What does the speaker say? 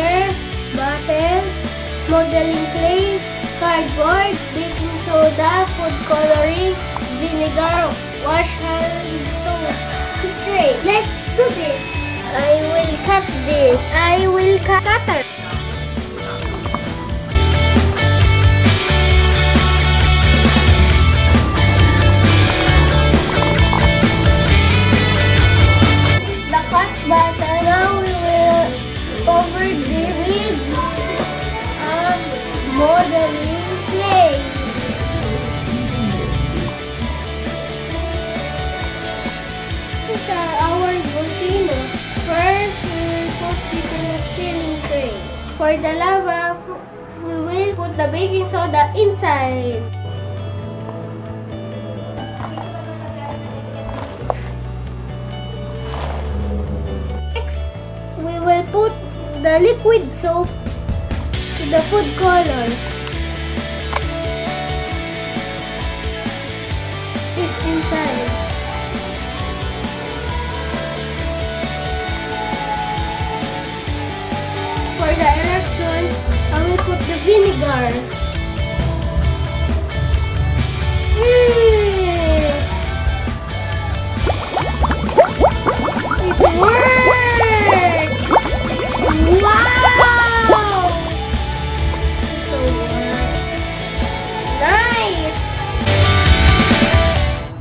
water, bottle, modeling clay, cardboard, baking soda, food coloring, vinegar, wash hand soap, tray. Let's do this. I will cut this. I will cutter. The cut button. Now we will cover this with modeling clay. These are our volcano. First, we will put this in a stirring tray. For the lava, we will put the baking soda inside. Next, we will put the liquid soap to the food color. This inside. For the eruption, I will put the vinegar. Yay! It worked! Wow!